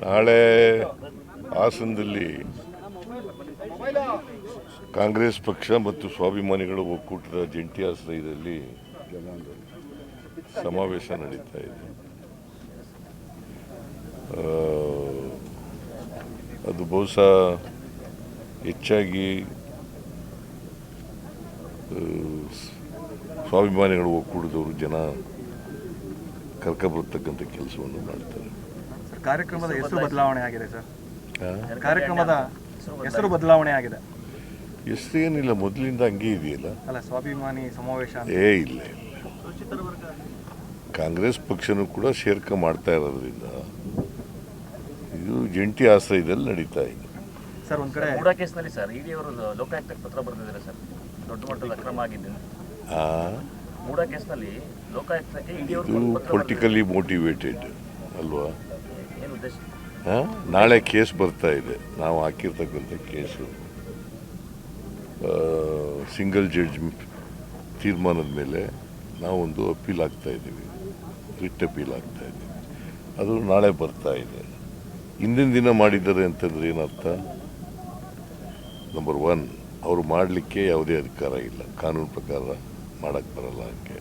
ನಾಳೆ ಹಾಸನದಲ್ಲಿ ಕಾಂಗ್ರೆಸ್ ಪಕ್ಷ ಮತ್ತು ಸ್ವಾಭಿಮಾನಿಗಳ ಒಕ್ಕೂಟದ ಜಂಟಿ ಆಶ್ರಯದಲ್ಲಿ ಸಮಾವೇಶ ನಡೀತಾ ಇದೆ. ಅದು ಬಹುಶಃ ಹೆಚ್ಚಾಗಿ ಸ್ವಾಭಿಮಾನಿಗಳ ಒಕ್ಕೂಟದವರು ಜನ ಕರ್ಕೊಬರ್ತಕ್ಕಂಥ ಕೆಲಸವನ್ನು ಮಾಡ್ತಾರೆ. ಕಾರ್ಯಕ್ರಮದ ಹೆಸರು ಬದಲಾವಣೆ ಆಗಿದೆ ಸರ್. ಕಾರ್ಯಕ್ರಮದ ಹೆಸರು ಬದಲಾವಣೆ ಆಗಿದೆ. ಹೆಸರು ಏನಿಲ್ಲ, ಮೊದಲಿಂದ ಹಂಗೆ ಇದೆಯಲ್ಲ. ಅಲ್ಲ, ಸ್ವಾಭಿಮಾನಿ ಸಮಾವೇಶ ಇಲ್ಲ. ಕಾಂಗ್ರೆಸ್ ಪಕ್ಷನೂ ಕೂಡ ಸೇರ್ಕೆ ಮಾಡ್ತಾ ಇರೋದ್ರಿಂದ ಇದು ಜಂಟಿ ಆಶ್ರಯದಲ್ಲಿ ನಡೀತಾ ಇದೆ. ಸರ್, ಒಂದ್ ಕಡೆ ಮೂಡಾ ಕೇಸ್ನಲ್ಲಿ ಸರ್ ಇಡಿ ಅವರು ಲೋಕಾಯುಕ್ತಕ್ಕೆ ಪತ್ರ ಬರೆದಿದ್ದಾರೆ ಸರ್, ದೊಡ್ಡ ಮಟ್ಟದ ಅಕ್ರಮ ಆಗಿದೆ. ಮೂಡಾ ಕೇಸ್ನಲ್ಲಿ ಲೋಕಾಯುಕ್ತಕ್ಕೆ ಇಡಿ ಅವರು ಪೊಲಿಟಿಕಲಿ ಮೋಟಿವೇಟೆಡ್ ಅಲ್ವಾ? ಏನು ಉದ್ದೇಶ? ನಾಳೆ ಕೇಸ್ ಬರ್ತಾ ಇದೆ. ನಾವು ಹಾಕಿರ್ತಕ್ಕಂಥ ಕೇಸು ಸಿಂಗಲ್ ಜಡ್ಜ್ ತೀರ್ಮಾನದ ಮೇಲೆ ನಾವೊಂದು ಅಪೀಲ್ ಆಗ್ತಾ ಇದ್ದೀವಿ, ರಿಟ್ ಅಪೀಲ್ ಆಗ್ತಾ ಇದ್ದೀವಿ. ಅದು ನಾಳೆ ಬರ್ತಾ ಇದೆ. ಹಿಂದಿನ ದಿನ ಮಾಡಿದ್ದಾರೆ ಅಂತಂದ್ರೆ ಏನರ್ಥ? ನಂಬರ್ 1, ಅವರು ಮಾಡಲಿಕ್ಕೆ ಯಾವುದೇ ಅಧಿಕಾರ ಇಲ್ಲ, ಕಾನೂನು ಪ್ರಕಾರ ಮಾಡೋಕ್ಕೆ ಬರಲ್ಲ. ಹಂಗೆ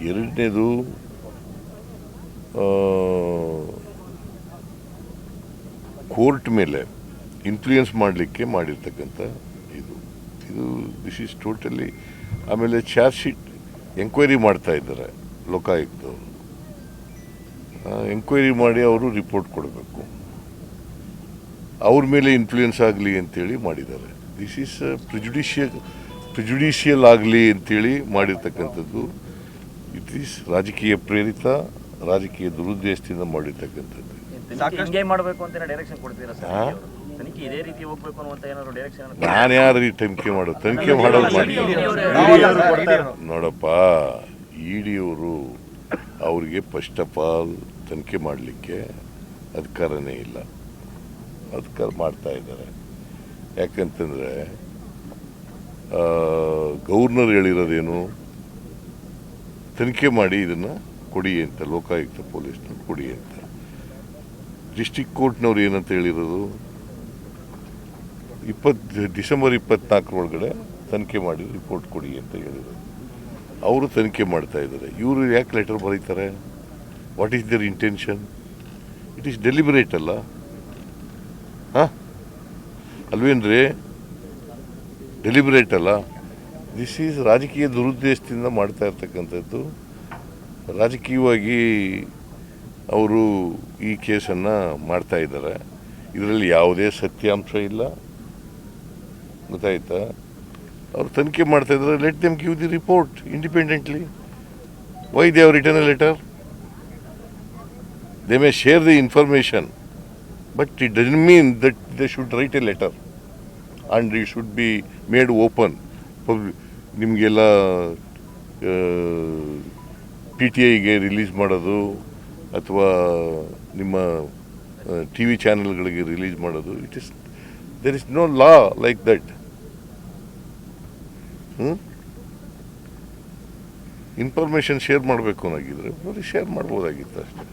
ಎರಡನೇದು, ಕೋರ್ಟ್ ಮೇಲೆ ಇನ್ಫ್ಲೂಯೆನ್ಸ್ ಮಾಡಲಿಕ್ಕೆ ಮಾಡಿರ್ತಕ್ಕಂಥ ಇದು ದಿಸ್ ಈಸ್ ಟೋಟಲಿ. ಆಮೇಲೆ ಚಾರ್ಜ್ ಶೀಟ್ ಎಂಕ್ವೈರಿ ಮಾಡ್ತಾ ಇದ್ದಾರೆ ಲೋಕಾಯುಕ್ತವರು. ಎಂಕ್ವೈರಿ ಮಾಡಿ ಅವರು ರಿಪೋರ್ಟ್ ಕೊಡಬೇಕು. ಅವ್ರ ಮೇಲೆ ಇನ್ಫ್ಲೂಯೆನ್ಸ್ ಆಗಲಿ ಅಂತೇಳಿ ಮಾಡಿದ್ದಾರೆ. ದಿಸ್ ಈಸ್ ಪ್ರಿಜುಡಿಷಿಯಲ್ ಆಗಲಿ ಅಂತೇಳಿ ಮಾಡಿರ್ತಕ್ಕಂಥದ್ದು. ಇಟ್ ಈಸ್ ರಾಜಕೀಯ ಪ್ರೇರಿತ, ರಾಜಕೀಯ ದುರುದ್ದೇಶದಿಂದ ಮಾಡಿರ್ತಕ್ಕಂಥದ್ದು. ಮಾಡಬೇಕು ಅಂತ ಡೈರೆಕ್ಷನ್ ಕೊಡ್ತೀರಾ ಸರ್? ತನಿಖೆ ಇದೇ ರೀತಿ ಹೋಗ್ಬೇಕು ಅನ್ನುವಂತ ಏನಾದ್ರು ಡೈರೆಕ್ಷನ್? ನಾನು ಯಾರು ಈ ತನಿಖೆ ಮಾಡೋದು ಮಾಡಿ ನೋಡಪ್ಪ, ಇಡಿಯವರು ಅವ್ರಿಗೆ ಫಸ್ಟ್ ಆಫ್ ಆಲ್ ತನಿಖೆ ಮಾಡಲಿಕ್ಕೆ ಅಧಿಕಾರನೇ ಇಲ್ಲ. ಅಧಿಕಾರ ಮಾಡ್ತಾ ಇದ್ದಾರೆ. ಯಾಕಂತಂದರೆ ಗವರ್ನರ್ ಹೇಳಿರೋದೇನು? ತನಿಖೆ ಮಾಡಿ ಇದನ್ನು ಕೊಡಿ ಅಂತ, ಲೋಕಾಯುಕ್ತ ಪೊಲೀಸ್ನವ್ರು ಕೊಡಿ ಅಂತ. ಡಿಸ್ಟ್ರಿಕ್ಟ್ ಕೋರ್ಟ್ನವ್ರು ಏನಂತ ಹೇಳಿರೋದು? ಡಿಸೆಂಬರ್ 24 ಒಳಗಡೆ ತನಿಖೆ ಮಾಡಿ ರಿಪೋರ್ಟ್ ಕೊಡಿ ಅಂತ ಹೇಳಿರೋದು. ಅವರು ತನಿಖೆ ಮಾಡ್ತಾ ಇದ್ದಾರೆ. ಇವರು ಯಾಕೆ ಲೆಟರ್ ಬರೀತಾರೆ? What is their intention? It is deliberate ಅಲ್ಲ? ಅಲ್ವೇನ್ರಿ? ಡೆಲಿಬರೇಟ್ ಅಲ್ಲ? ದಿಸ್ ಈಸ್ ರಾಜಕೀಯ ದುರುದ್ದೇಶದಿಂದ ಮಾಡ್ತಾ ಇರ್ತಕ್ಕಂಥದ್ದು. ರಾಜಕೀಯವಾಗಿ ಅವರು ಈ ಕೇಸನ್ನು ಮಾಡ್ತಾ ಇದ್ದಾರೆ. ಇದರಲ್ಲಿ ಯಾವುದೇ ಸತ್ಯಾಂಶ ಇಲ್ಲ, ಗೊತ್ತಾಯ್ತಾ? ಅವರು ತನಿಖೆ ಮಾಡ್ತಾ ಇದ್ದಾರೆ. Let them give the report independently. Why they have written a letter? They may share the information, but it doesn't mean that they should write a letter and it should be made open. ನಿಮಗೆಲ್ಲ PTIಗೆ release ಮಾಡೋದು ಅಥವಾ ನಿಮ್ಮ TV ಚಾನೆಲ್ಗಳಿಗೆ release ಮಾಡೋದು, there is no law like that. Information share ಮಾಡಬೇಕು ಅನ್ನೋಗಿದ್ರೆ ಬರೀ ಶೇರ್ ಮಾಡ್ಬೋದಾಗಿತ್ತು ಅಷ್ಟೇ.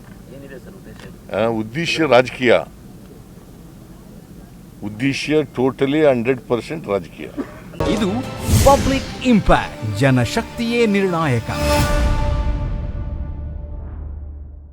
ಉದ್ದೇಶ ರಾಜಕೀಯ, ಉದ್ದೇಶ ಟೋಟಲಿ 100% ರಾಜಕೀಯ. ಇದು ಪಬ್ಲಿಕ್ ಇಂಪ್ಯಾಕ್ಟ್, ಜನಶಕ್ತಿಯೇ ನಿರ್ಣಾಯಕ.